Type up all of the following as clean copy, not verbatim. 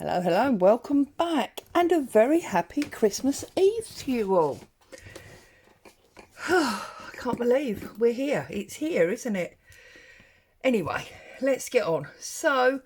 Hello, hello, welcome back, and a very happy Christmas Eve to you all. I can't believe we're here. It's here, isn't it? Anyway, let's get on. So,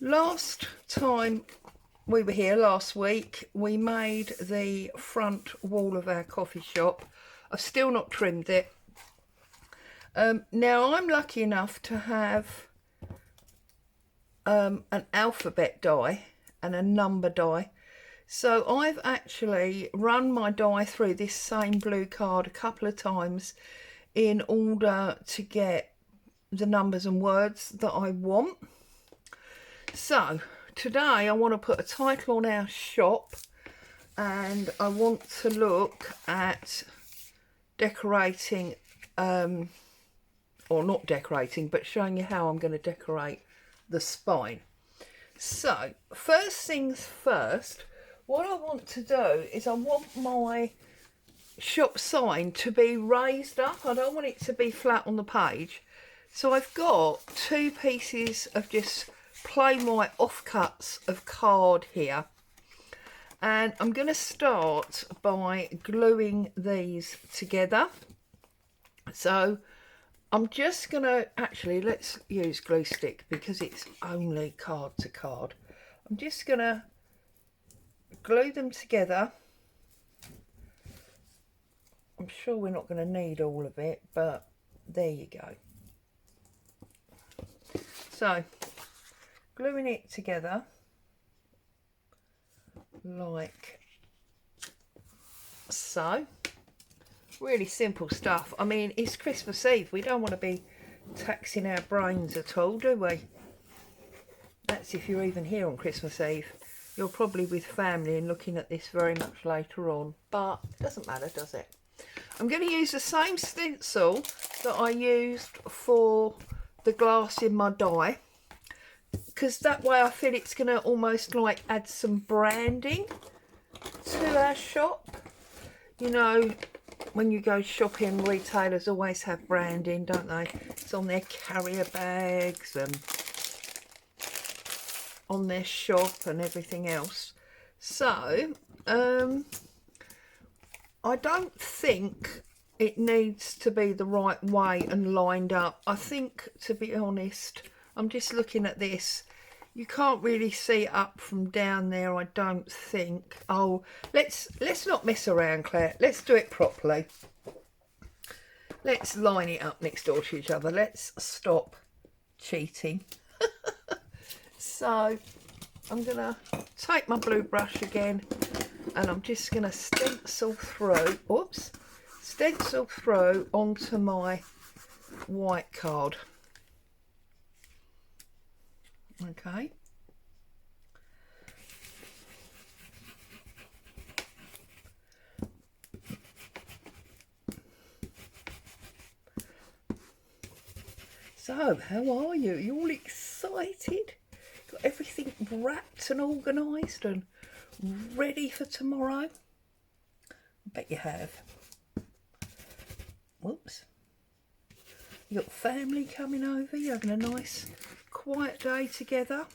last time we were here, last week, we made the front wall of our coffee shop. I've still not trimmed it. Now, I'm lucky enough to have an alphabet die and a number die, so I've actually run my die through this same blue card a couple of times in order to get the numbers and words that I want. So today I want to put a title on our shop, and I want to look at decorating, or not decorating, but showing you how I'm going to decorate the spine. So first things first, what I want to do is I want my shop sign to be raised up. I don't want it to be flat on the page. So I've got two pieces of just plain white offcuts of card here, and I'm going to start by gluing these together. So I'm just going to, actually, let's use glue stick because it's only card to card. I'm just going to glue them together. I'm sure we're not going to need all of it, but there you go. So, gluing it together like so. Really simple stuff. I mean, it's Christmas Eve. We don't want to be taxing our brains at all, do we? That's if you're even here on Christmas Eve. You're probably with family and looking at this very much later on, but it doesn't matter, does it? I'm going to use the same stencil that I used for the glass in my die, because that way I feel it's going to almost like add some branding to our shop. You know, when you go shopping, retailers always have branding, don't they? It's on their carrier bags and on their shop and everything else. So, I don't think it needs to be the right way and lined up. I think, to be honest, I'm just looking at this. You can't really see up from down there, I don't think. Oh, let's not mess around, Claire. Let's do it properly. Let's line it up next door to each other. Let's stop cheating. So I'm going to take my blue brush again, and I'm just going to stencil through, stencil through onto my white card. Okay. So, how are you? You all excited? Got everything wrapped and organised and ready for tomorrow? I bet you have. Whoops. You got family coming over, you're having a nice quiet day together.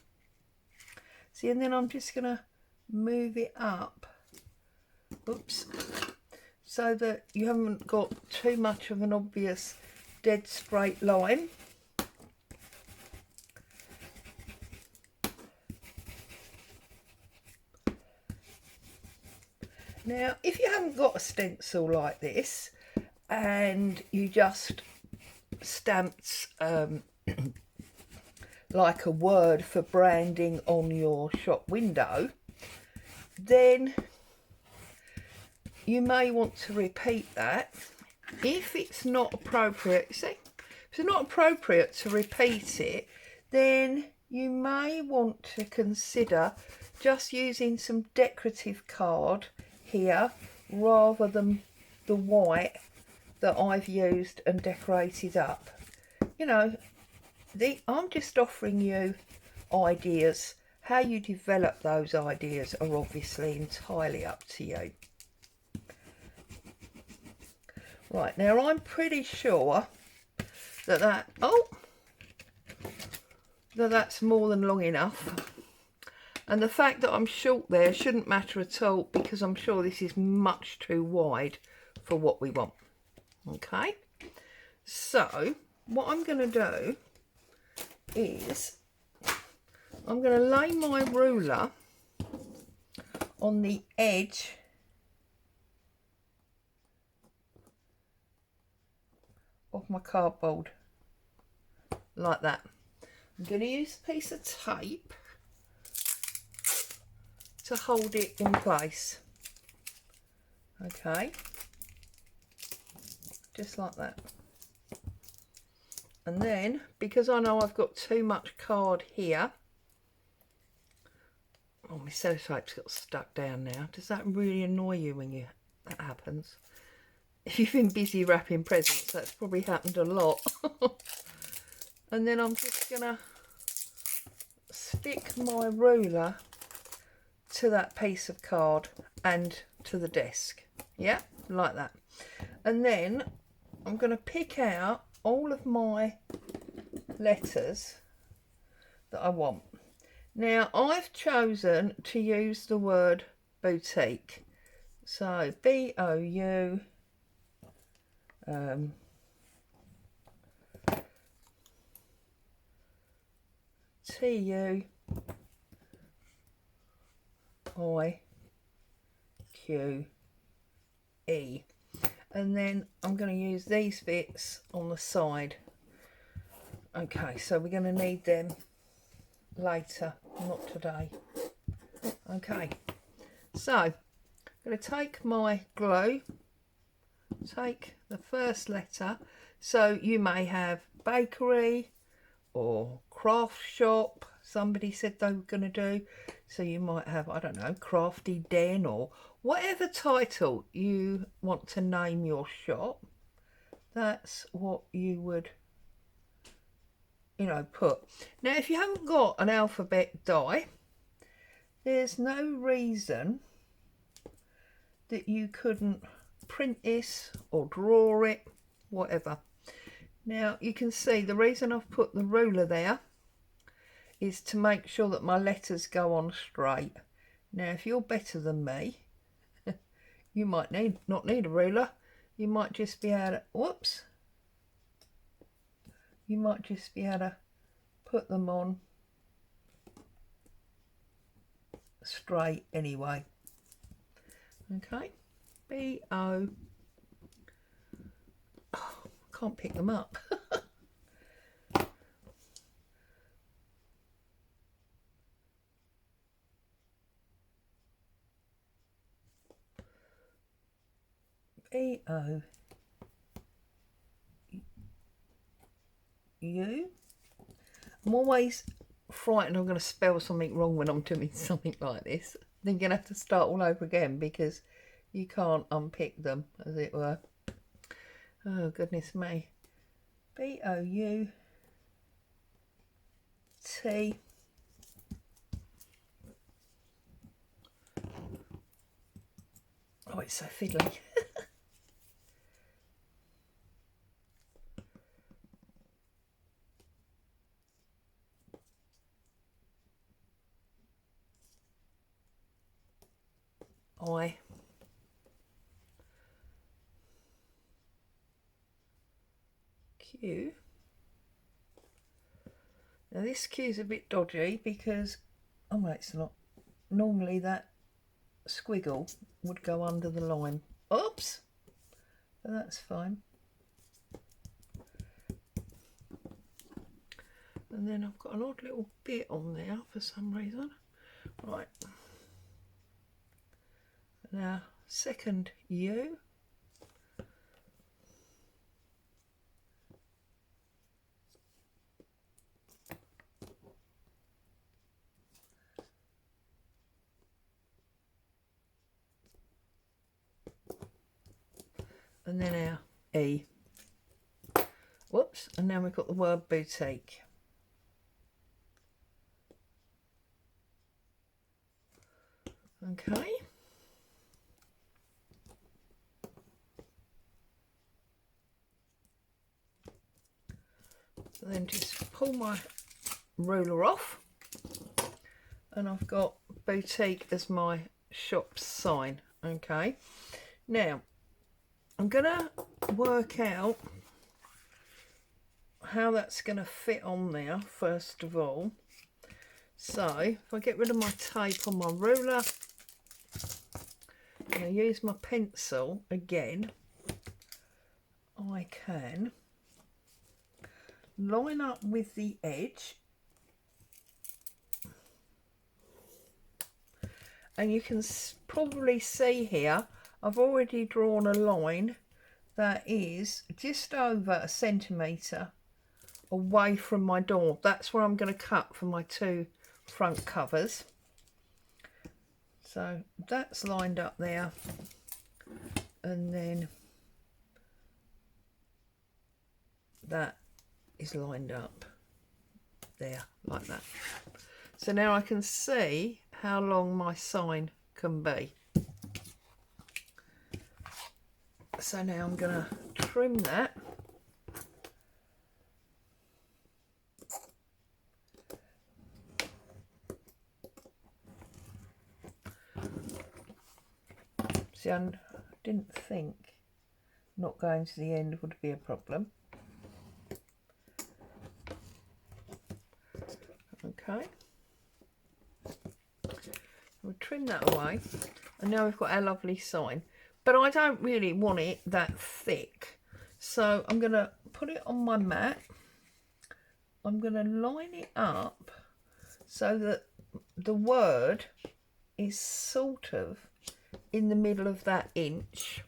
See, and then I'm just going to move it up, oops, so that you haven't got too much of an obvious dead straight line. Now, if you haven't got a stencil like this and you just stamped like a word for branding on your shop window, then you may want to repeat that. If it's not appropriate, see, if it's not appropriate to repeat it, then you may want to consider just using some decorative card here rather than the white that I've used and decorated up. You know, I'm just offering you ideas. How you develop those ideas are obviously entirely up to you. Right, now I'm pretty sure that's more than long enough. And the fact that I'm short there shouldn't matter at all, because I'm sure this is much too wide for what we want. Okay, so what I'm going to do is I'm going to lay my ruler on the edge of my cardboard like that. I'm going to use a piece of tape to hold it in place. Okay, just like that. And then, because I know I've got too much card here, oh, my sellotape's got stuck down now. Does that really annoy you when that happens? If you've been busy wrapping presents, that's probably happened a lot. And then I'm just gonna stick my ruler to that piece of card and to the desk. Yeah, like that. And then I'm going to pick out all of my letters that I want. Now, I've chosen to use the word boutique. So B-O-U T-U-I-Q-E, and then I'm going to use these bits on the side. Okay, so we're going to need them later, not today. Okay, so I'm going to take my glue, take the first letter. So you may have bakery or craft shop, somebody said they were going to do. So you might have, I don't know, Crafty Den, or whatever title you want to name your shop. That's what you would, you know, put. Now, if you haven't got an alphabet die, there's no reason that you couldn't print this or draw it, whatever. Now, you can see the reason I've put the ruler there is to make sure that my letters go on straight. Now, if you're better than me, you might not need a ruler. You might just be able to, whoops, you might just be able to put them on straight anyway. Okay, B-O, oh, can't pick them up. B-O-U. I'm always frightened I'm going to spell something wrong when I'm doing something like this. Then you're going to have to start all over again because you can't unpick them, as it were. Oh, goodness me. B-O-U-T. Oh, it's so fiddly. I. Q. Now this Q is a bit dodgy because, oh no, it's not. Normally that squiggle would go under the line. Oops, but that's fine. And then I've got an odd little bit on there for some reason. Right. Now, second U. And then our E. Whoops, and now we've got the word boutique. Okay. So then just pull my ruler off, and I've got Boutique as my shop sign. Okay, now I'm gonna work out how that's gonna fit on there first of all. So if I get rid of my tape on my ruler, and I use my pencil again, I can line up with the edge, and you can probably see here I've already drawn a line that is just over a centimetre away from my door. That's where I'm going to cut for my two front covers. So that's lined up there, and then that is lined up there like that. So now I can see how long my sign can be. So now I'm going to trim that. See, I didn't think not going to the end would be a problem. Okay. We'll trim that away. And now we've got our lovely sign. But I don't really want it that thick. So I'm going to put it on my mat. I'm going to line it up so that the word is sort of in the middle of that inch.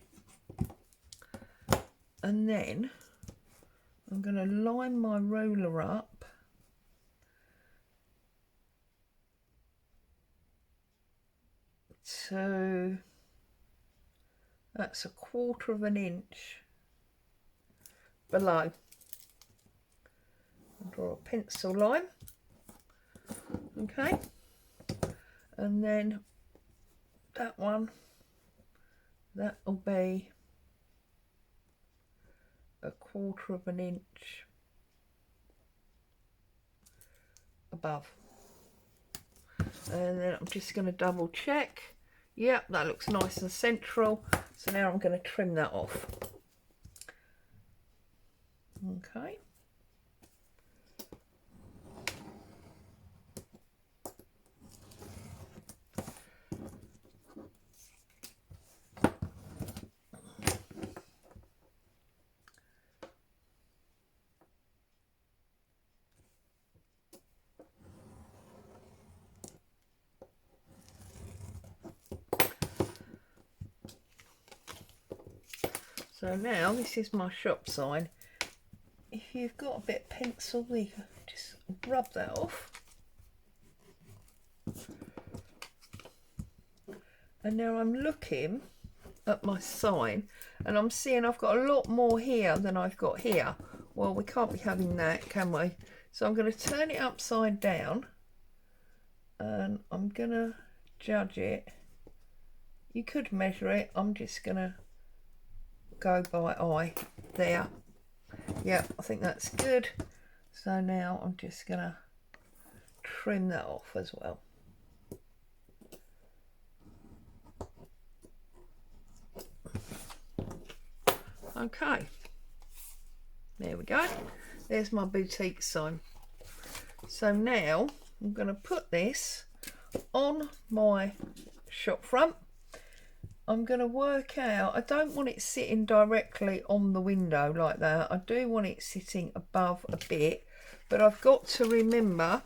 And then I'm going to line my ruler up to, that's 1/4 of an inch below. I'll draw a pencil line. Okay, and then that one, that will be 1/4 of an inch above. And then I'm just going to double check. Yep, that looks nice and central. So now I'm going to trim that off. Okay. So now this is my shop sign. If you've got a bit of pencil, you can just rub that off. And now I'm looking at my sign and I'm seeing I've got a lot more here than I've got here. Well, we can't be having that, can we? So I'm going to turn it upside down and I'm going to judge it. You could measure it. I'm just going to go by eye there. Yeah, I think that's good. So now I'm just going to trim that off as well. Okay, there we go. There's my boutique sign. So now I'm going to put this on my shop front. I'm going to work out, I don't want it sitting directly on the window like that. I do want it sitting above a bit, but I've got to remember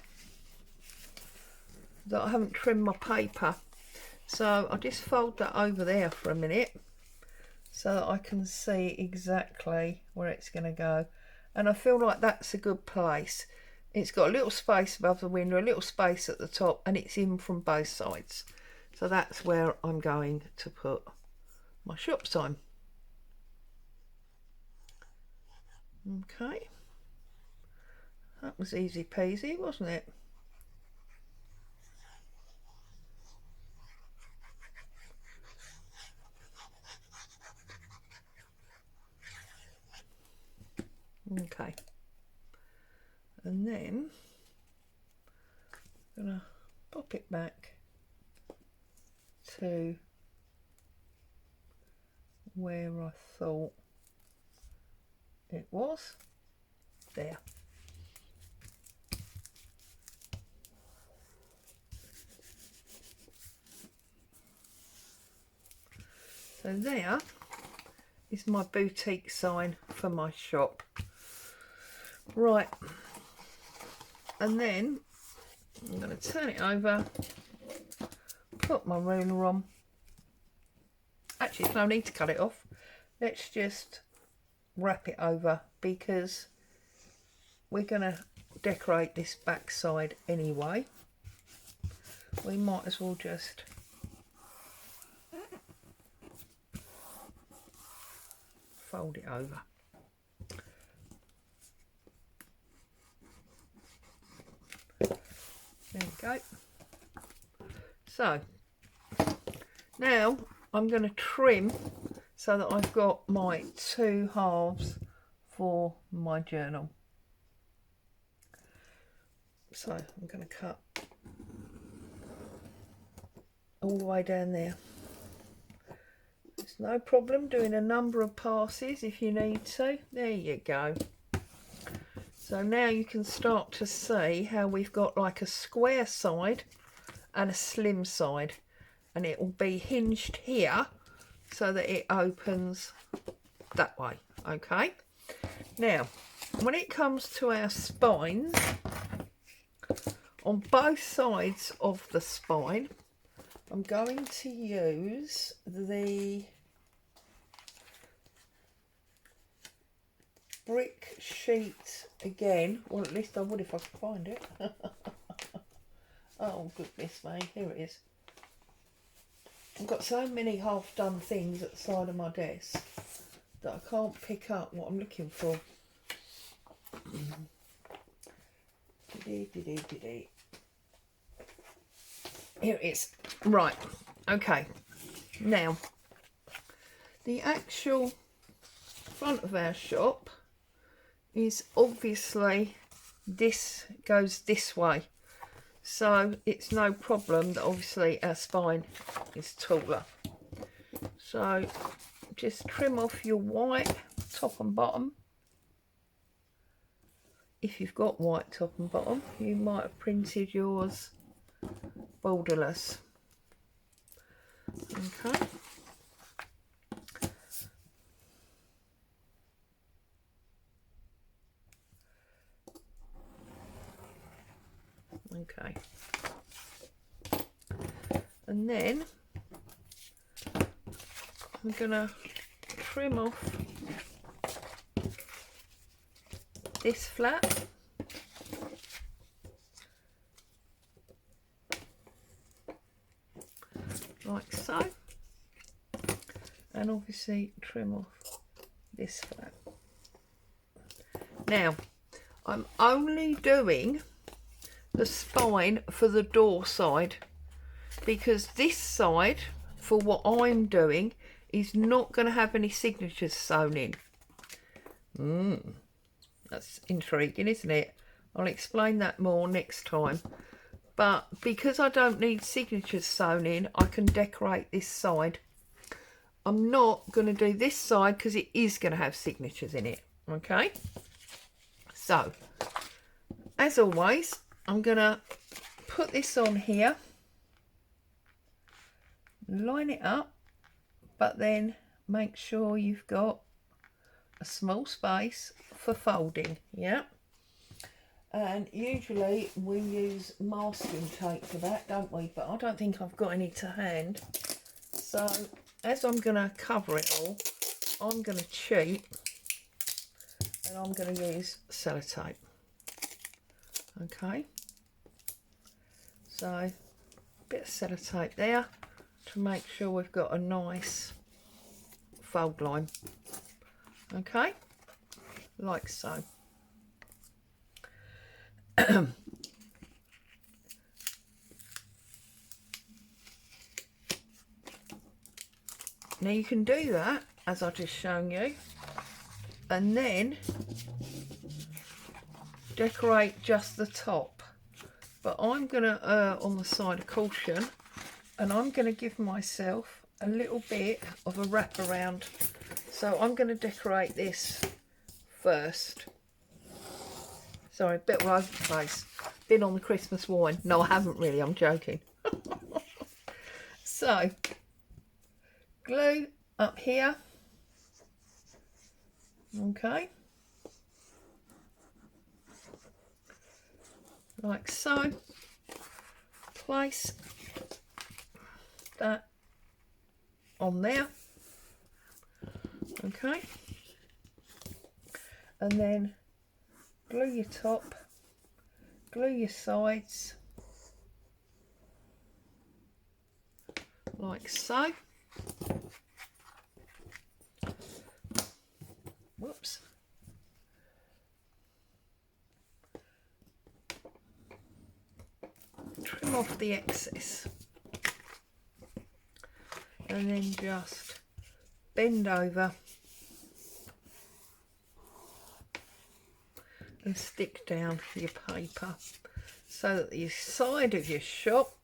that I haven't trimmed my paper. So I'll just fold that over there for a minute so that I can see exactly where it's going to go. And I feel like that's a good place. It's got a little space above the window, a little space at the top, and it's in from both sides. So that's where I'm going to put my shop sign. Okay. That was easy peasy, wasn't it? Okay. And then I'm going to pop it back to where I thought it was. There. So there is my boutique sign for my shop. Right, and then I'm going to turn it over, put my ruler on. Actually, there's no need to cut it off. Let's just wrap it over because we're going to decorate this back side anyway. We might as well just fold it over. There we go. So now I'm going to trim so that I've got my 2 halves for my journal. So I'm going to cut all the way down there. It's no problem doing a number of passes if you need to. There you go. So now you can start to see how we've got like a square side and a slim side, and it will be hinged here so that it opens that way. Okay, now when it comes to our spines, on both sides of the spine I'm going to use the brick sheet again, or at least I would if I could find it. Oh goodness me, here it is. I've got so many half done things at the side of my desk that I can't pick up what I'm looking for. Here it is. Right, okay, now the actual front of our shop is obviously, this goes this way, so it's no problem that obviously our spine is taller. So just trim off your white top and bottom. If you've got white top and bottom, you might have printed yours borderless. Okay. Okay. And then I'm gonna trim off this flap. Like so, and obviously trim off this flap. Now I'm only doing the spine for the door side because this side, for what I'm doing, is not going to have any signatures sewn in. That's intriguing, isn't it? I'll explain that more next time. But because I don't need signatures sewn in, I can decorate this side. I'm not going to do this side because it is going to have signatures in it. Okay? So, as always, I'm going to put this on here, line it up, but then make sure you've got a small space for folding. Yeah? And usually we use masking tape for that, don't we? But I don't think I've got any to hand. So as I'm going to cover it all, I'm going to cheat and I'm going to use sellotape. Okay. So a bit of sellotape there to make sure we've got a nice fold line. Okay. Like so. Now you can do that as I've just shown you, and then decorate just the top, but I'm gonna on the side of caution and I'm going to give myself a little bit of a wrap around. So I'm going to decorate this first. Sorry, a bit all over the place. Been on the Christmas wine. No, I haven't really, I'm joking. So, glue up here. Okay. Like so. Place that on there. Okay. And then glue your top, glue your sides, like so. Whoops. Trim off the excess. And then just bend over and stick down your paper so that the side of your shop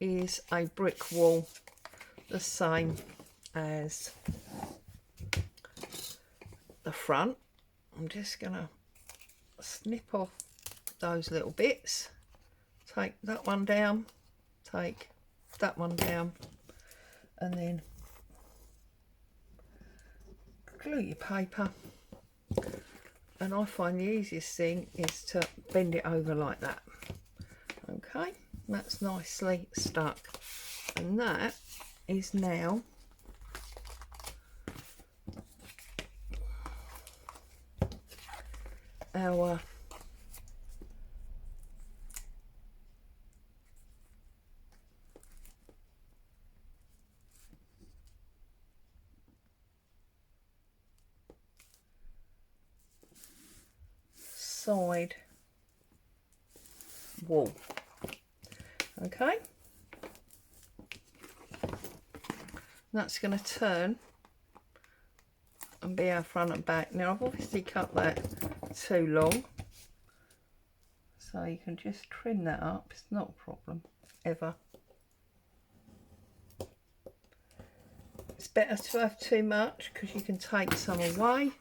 is a brick wall, the same as the front. I'm just gonna snip off those little bits, take that one down, take that one down, and then glue your paper. And I find the easiest thing is to bend it over like that. Okay, that's nicely stuck, and that is now our side wall. Okay, that's going to turn and be our front and back. Now I've obviously cut that too long, so you can just trim that up. It's not a problem ever. It's better to have too much because you can take some away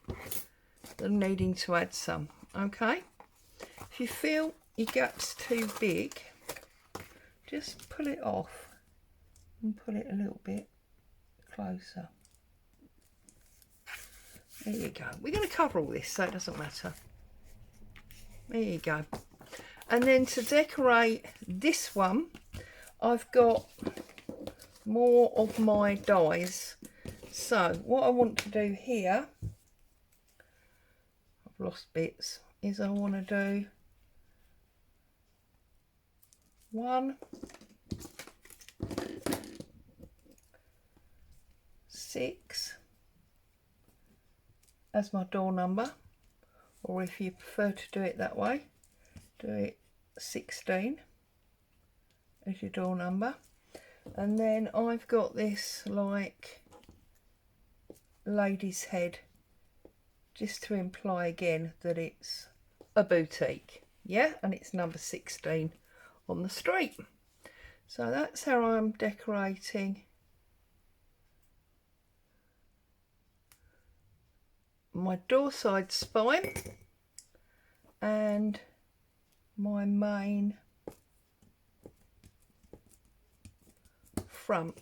than needing to add some. Okay, if you feel your gap's too big, just pull it off and pull it a little bit closer. There you go. We're going to cover all this so it doesn't matter. There you go. And then to decorate this one, I've got more of my dies. So what I want to do here, I've lost bits, is I want to do 1, 6 as my door number, or if you prefer to do it that way, do it 16 as your door number. And then I've got this like lady's head, just to imply again that it's a boutique, yeah, and it's number 16 on the street. So that's how I'm decorating my door side spine and my main front.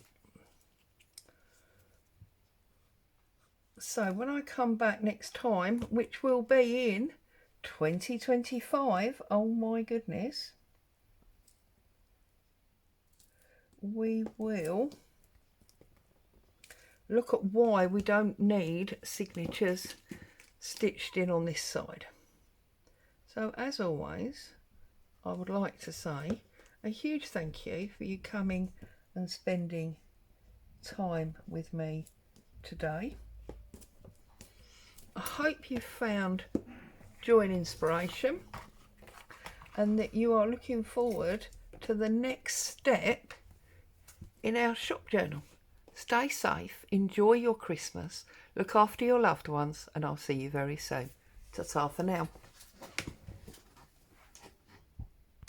So when I come back next time, which will be in 2025, oh my goodness, we will look at why we don't need signatures stitched in on this side. So as always, I would like to say a huge thank you for you coming and spending time with me today. I hope you found joy and inspiration, and that you are looking forward to the next step in our shop journal. Stay safe, enjoy your Christmas, look after your loved ones, and I'll see you very soon. Ta-ta for now.